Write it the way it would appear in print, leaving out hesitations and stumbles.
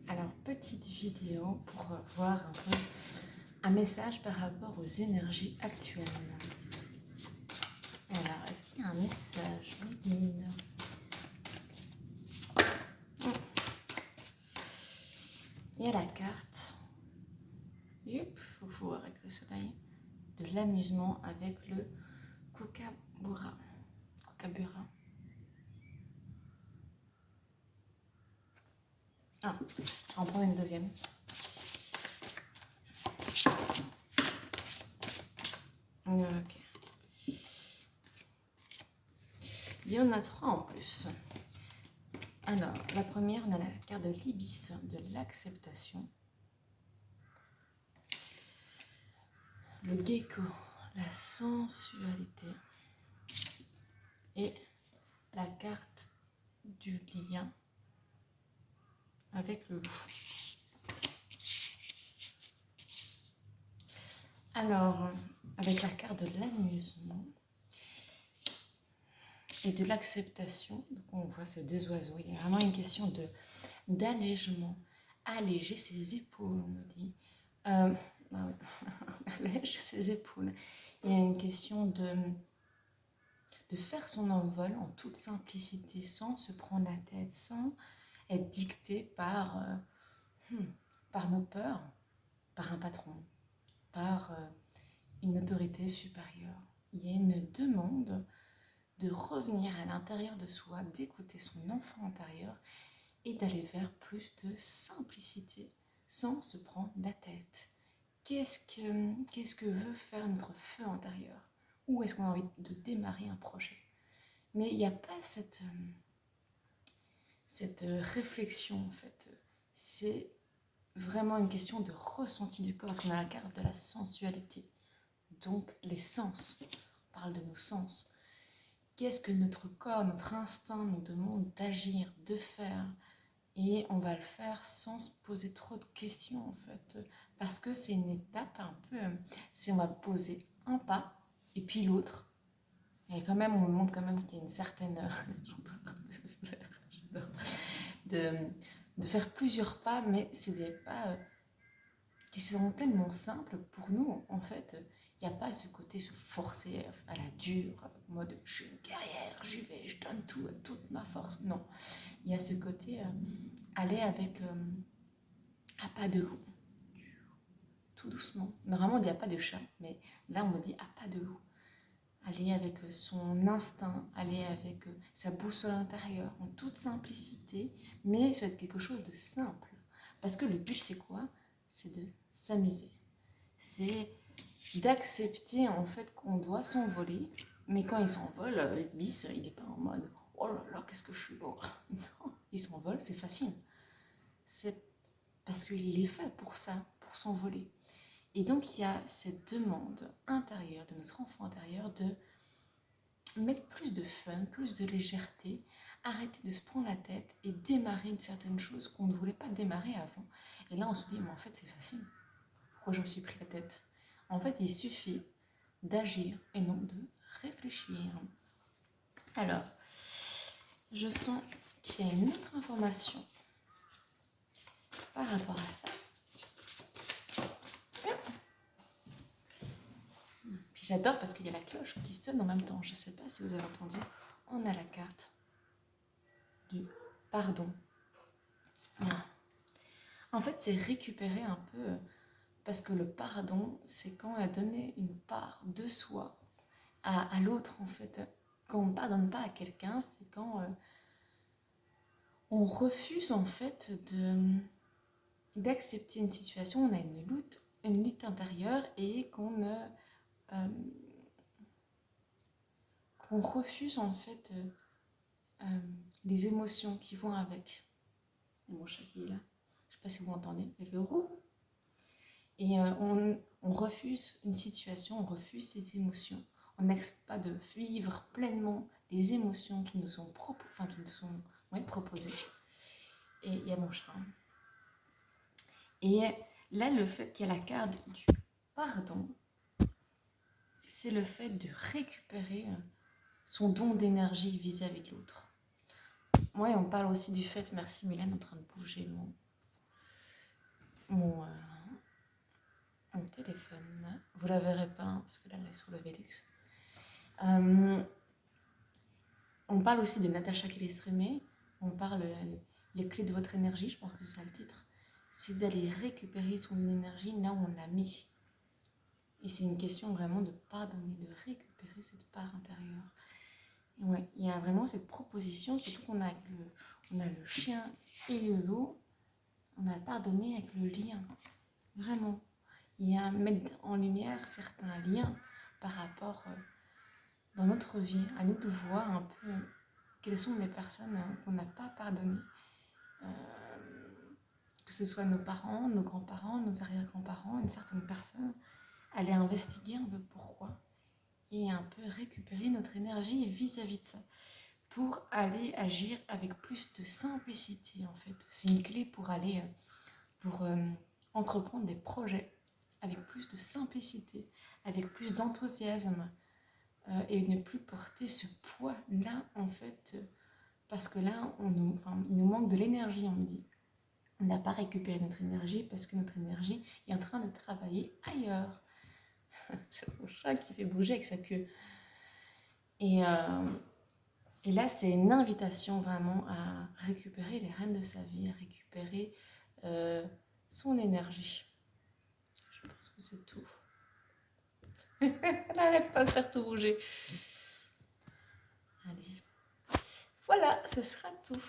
Alors, petite vidéo pour voir un peu un message par rapport aux énergies actuelles. Alors, est-ce qu'il y a un message, Méline? Il y a la carte. Youp, faut voir avec le soleil. De l'amusement avec le Kookaburra. Kookaburra. Ah, on prend une deuxième. Ok. Il y en a trois en plus. Alors, la première, on a la carte de l'ibis, de l'acceptation. Le gecko, la sensualité. Et la carte du lien avec le loup. Alors, avec la carte de l'amusement et de l'acceptation, donc on voit ces deux oiseaux. Il y a vraiment une question d'allègement. Alléger ses épaules, on me dit. Allège ses épaules. Il y a une question de faire son envol en toute simplicité, sans se prendre la tête, sans être dicté par nos peurs, par un patron, par une autorité supérieure. Il y a une demande de revenir à l'intérieur de soi, d'écouter son enfant intérieur et d'aller vers plus de simplicité sans se prendre la tête. Qu'est-ce que veut faire notre feu intérieur? Où est-ce qu'on a envie de démarrer un projet? Mais il n'y a pas cette réflexion en fait. C'est vraiment une question de ressenti du corps, parce qu'on a la carte de la sensualité. Donc les sens, on parle de nos sens. Qu'est-ce que notre corps, notre instinct nous demande d'agir, de faire? Et on va le faire sans se poser trop de questions en fait. Parce que c'est une étape un peu... C'est on va poser un pas et puis l'autre. Et quand même, on montre quand même qu'il y a une certaine... de faire plusieurs pas, mais c'est des pas qui sont tellement simples pour nous. En fait, il n'y a pas ce côté se forcer à la dure, mode je suis une guerrière, j'y vais, je donne tout, toute ma force. Non, il y a ce côté aller avec à pas de loup, tout doucement. Normalement, on dit à pas de chat, mais là, on me dit à pas de loup. Aller avec son instinct, aller avec sa boussole intérieure, en toute simplicité, mais c'est quelque chose de simple. Parce que le but, c'est quoi? C'est de s'amuser. C'est d'accepter en fait qu'on doit s'envoler, mais quand il s'envole, l'ibis, il n'est pas en mode « Oh là là, qu'est-ce que je suis beau !» Non, il s'envole, c'est facile. C'est parce qu'il est fait pour ça, pour s'envoler. Et donc, il y a cette demande intérieure de notre enfant intérieur de mettre plus de fun, plus de légèreté, arrêter de se prendre la tête et démarrer une certaine chose qu'on ne voulait pas démarrer avant. Et là, on se dit, mais en fait, c'est facile. Pourquoi je me suis pris la tête? En fait, il suffit d'agir et non de réfléchir. Alors, je sens qu'il y a une autre information par rapport à ça. Puis j'adore parce qu'il y a la cloche qui sonne en même temps. Je ne sais pas si vous avez entendu. On a la carte du pardon. En fait, c'est récupérer un peu, parce que le pardon, c'est quand on a donné une part de soi à l'autre, en fait. Quand on ne pardonne pas à quelqu'un, c'est quand on refuse, en fait, d'accepter une situation, on a une lutte intérieure et qu'on refuse, en fait, les émotions qui vont avec. Et mon chat qui est là, je ne sais pas si vous m'entendez, il fait roux. Et on refuse une situation, on refuse ses émotions. On n'accepte pas de vivre pleinement les émotions qui nous sont proposées. Et il y a mon chat. Et là, le fait qu'il y a la carte du pardon, c'est le fait de récupérer son don d'énergie vis-à-vis de l'autre. Ouais, on parle aussi du fait, merci Mylène, en train de bouger le mot. mon, mon téléphone. Vous la verrez pas hein, parce que là, elle est sur le Velux. On parle aussi de Natacha Kilestrémé. On parle les clés de votre énergie, je pense que c'est ça le titre. C'est d'aller récupérer son énergie là où on l'a mis. Et c'est une question vraiment de pardonner, de récupérer cette part intérieure. Et ouais, il y a vraiment cette proposition, surtout qu'on a, on a le chien et le loup, on a pardonné avec le lien. Vraiment. Il y a mettre en lumière certains liens par rapport dans notre vie, à nous de voir un peu quelles sont les personnes qu'on n'a pas pardonnées. Que ce soit nos parents, nos grands-parents, nos arrière-grands-parents, une certaine personne, aller investiguer un peu pourquoi et un peu récupérer notre énergie vis-à-vis de ça pour aller agir avec plus de simplicité en fait. C'est une clé pour aller, pour entreprendre des projets avec plus de simplicité, avec plus d'enthousiasme et ne plus porter ce poids-là en fait parce que là, il nous manque de l'énergie, on me dit. On n'a pas récupéré notre énergie parce que notre énergie est en train de travailler ailleurs. C'est mon chat qui fait bouger avec sa queue. Et là, c'est une invitation vraiment à récupérer les rênes de sa vie, à récupérer son énergie. Je pense que c'est tout. Elle n'arrête pas de faire tout bouger. Allez. Voilà, ce sera tout.